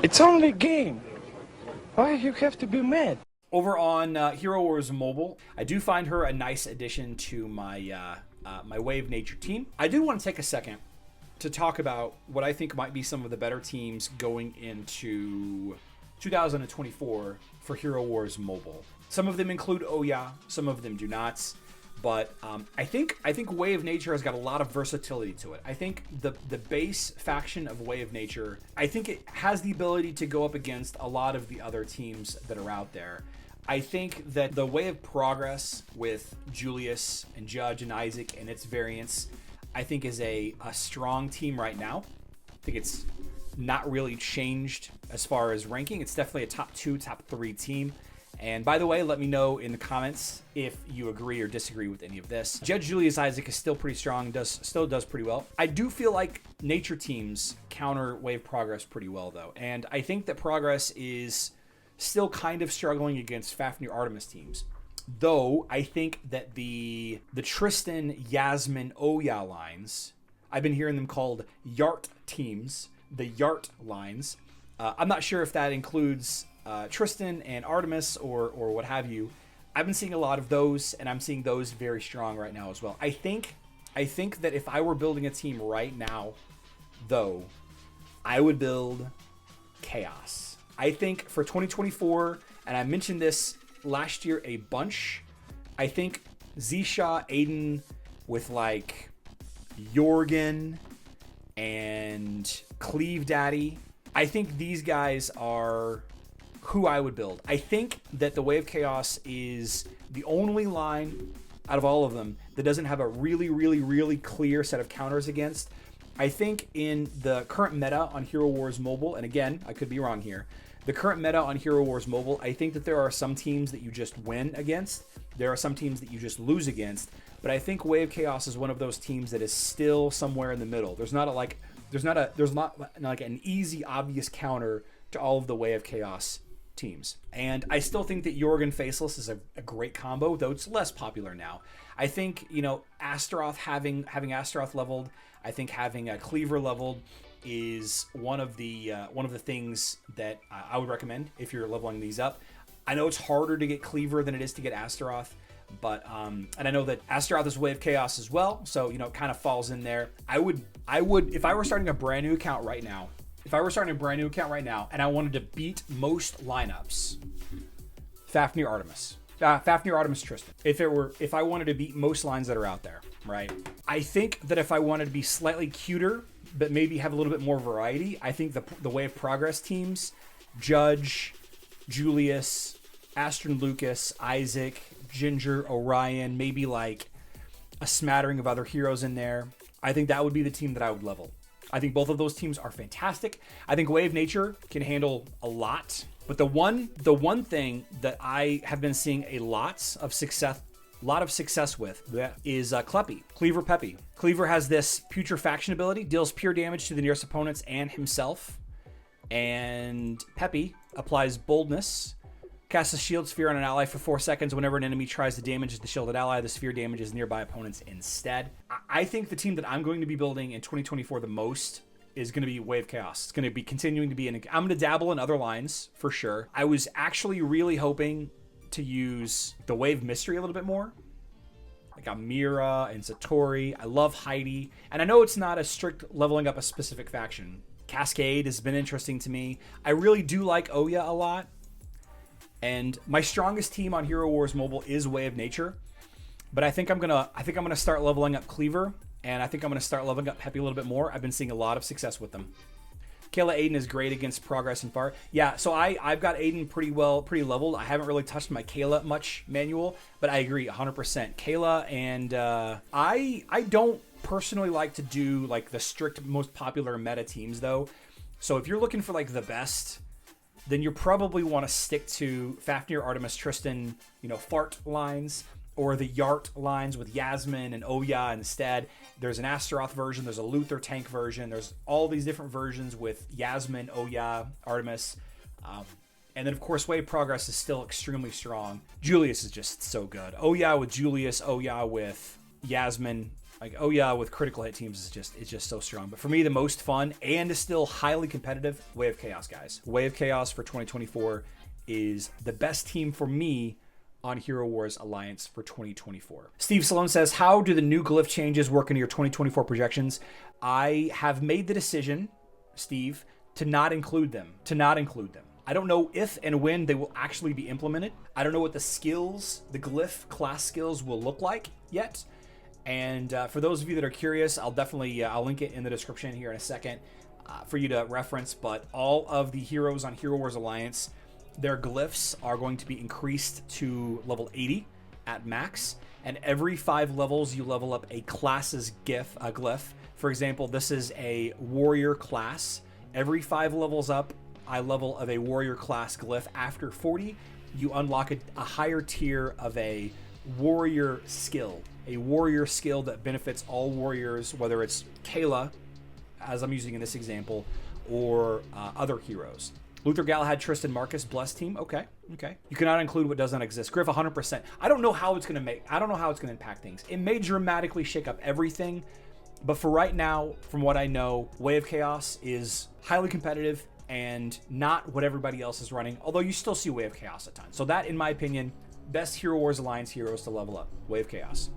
It's only a game. Why you have to be mad? Over on Hero Wars Mobile, I do find her a nice addition to my my Wave Nature team. I do want to take a second to talk about what I think might be some of the better teams going into 2024 for Hero Wars Mobile. Some of them include Ouya, some of them do not. But I think Way of Nature has got a lot of versatility to it. I think the base faction of Way of Nature, I think it has the ability to go up against a lot of the other teams that are out there. I think that the Way of Progress with Julius and Judge and Isaac and its variants, I think is a strong team right now. I think it's not really changed as far as ranking. It's definitely a top 2, top 3 team. And by the way, let me know in the comments if you agree or disagree with any of this. Judge Julius Isaac is still pretty strong, still does pretty well. I do feel like nature teams counter Wave Progress pretty well though. And I think that Progress is still kind of struggling against Fafnir Artemis teams. Though I think that the Tristan, Yasmin, Ouya lines, I've been hearing them called Yart teams, the Yart lines. I'm not sure if that includes Tristan and Artemis or what have you. I've been seeing a lot of those, and I'm seeing those very strong right now as well. I think that if I were building a team right now, though, I would build Chaos. I think for 2024, and I mentioned this last year a bunch, I think Zisha, Aiden with like Jorgen and Cleave Daddy, I think these guys are who I would build. I think that the Way of Chaos is the only line out of all of them that doesn't have a really, really, really clear set of counters against. I think in the current meta on Hero Wars Mobile, and again, I could be wrong here, the current meta on Hero Wars Mobile, I think that there are some teams that you just win against. There are some teams that you just lose against. But I think Way of Chaos is one of those teams that is still somewhere in the middle. There's not like an easy, obvious counter to all of the Way of Chaos teams. And I still think that Jorgen Faceless is a great combo, though it's less popular now. I think, Astaroth, having Astaroth leveled, I think having a Cleaver leveled is one of the things that I would recommend if you're leveling these up. I know it's harder to get Cleaver than it is to get Astaroth, but and I know that Astaroth is Way of Chaos as well, so it kind of falls in there. I would if I were starting a brand new account right now, and I wanted to beat most lineups, Fafnir Artemis Tristan. If I wanted to beat most lines that are out there, right? I think that if I wanted to be slightly cuter, but maybe have a little bit more variety, I think the Way of Progress teams, Judge, Julius, Astron Lucas, Isaac, Ginger, Orion, maybe like a smattering of other heroes in there. I think that would be the team that I would level. I think both of those teams are fantastic. I think Way of Nature can handle a lot. But the one thing that I have been seeing a lot of success with is Cleaver Peppy. Cleaver has this putrefaction ability, deals pure damage to the nearest opponents and himself. And Peppy applies boldness, casts a shield sphere on an ally for 4 seconds. Whenever an enemy tries to damage the shielded ally, the sphere damages nearby opponents instead. I think the team that I'm going to be building in 2024 the most is going to be Way of Chaos. It's going to be continuing to be I'm going to dabble in other lines for sure. I was actually really hoping to use the Wave Mystery a little bit more, like Amira and Satori. I love Heidi, and I know it's not a strict leveling up a specific faction. Cascade has been interesting to me. I really do like Ouya a lot. And my strongest team on Hero Wars Mobile is Way of Nature, but I think I'm gonna start leveling up Cleaver, and I think I'm gonna start leveling up Peppy a little bit more. I've been seeing a lot of success with them. Kayla Aiden is great against Progress and Far. Yeah, so I've got Aiden pretty leveled. I haven't really touched my Kayla much manual, but I agree 100%. Kayla and I don't personally like to do like the strict most popular meta teams though. So if you're looking for like the best, then you probably want to stick to Fafnir, Artemis, Tristan, Fart lines, or the Yart lines with Yasmin and Ouya instead. There's an Astaroth version, there's a Luther tank version, there's all these different versions with Yasmin, Ouya, Artemis. And then, of course, Wave Progress is still extremely strong. Julius is just so good. Ouya with Julius, Ouya with Yasmin, Like, oh yeah, with critical hit teams, it's just so strong. But for me, the most fun and is still highly competitive, Way of Chaos, guys. Way of Chaos for 2024 is the best team for me on Hero Wars Alliance for 2024. Steve Salone says, how do the new glyph changes work into your 2024 projections? I have made the decision, Steve, to not include them. I don't know if and when they will actually be implemented. I don't know what the skills, the glyph class skills will look like yet. And for those of you that are curious, I'll definitely I'll link it in the description here in a second for you to reference. But all of the heroes on Hero Wars Alliance, their glyphs are going to be increased to level 80 at max. And every 5 levels, you level up a class's glyph. For example, this is a warrior class. Every 5 levels up, I level of a warrior class glyph. After 40, you unlock a higher tier of a warrior skill. A warrior skill that benefits all warriors, whether it's Kayla, as I'm using in this example, or other heroes. Luther Galahad, Tristan Marcus, Blessed team. Okay. You cannot include what does not exist. Griff, 100%. I don't know how it's going to impact things. It may dramatically shake up everything, but for right now, from what I know, Way of Chaos is highly competitive and not what everybody else is running, although you still see Way of Chaos at times. So that, in my opinion, best Hero Wars Alliance heroes to level up. Way of Chaos.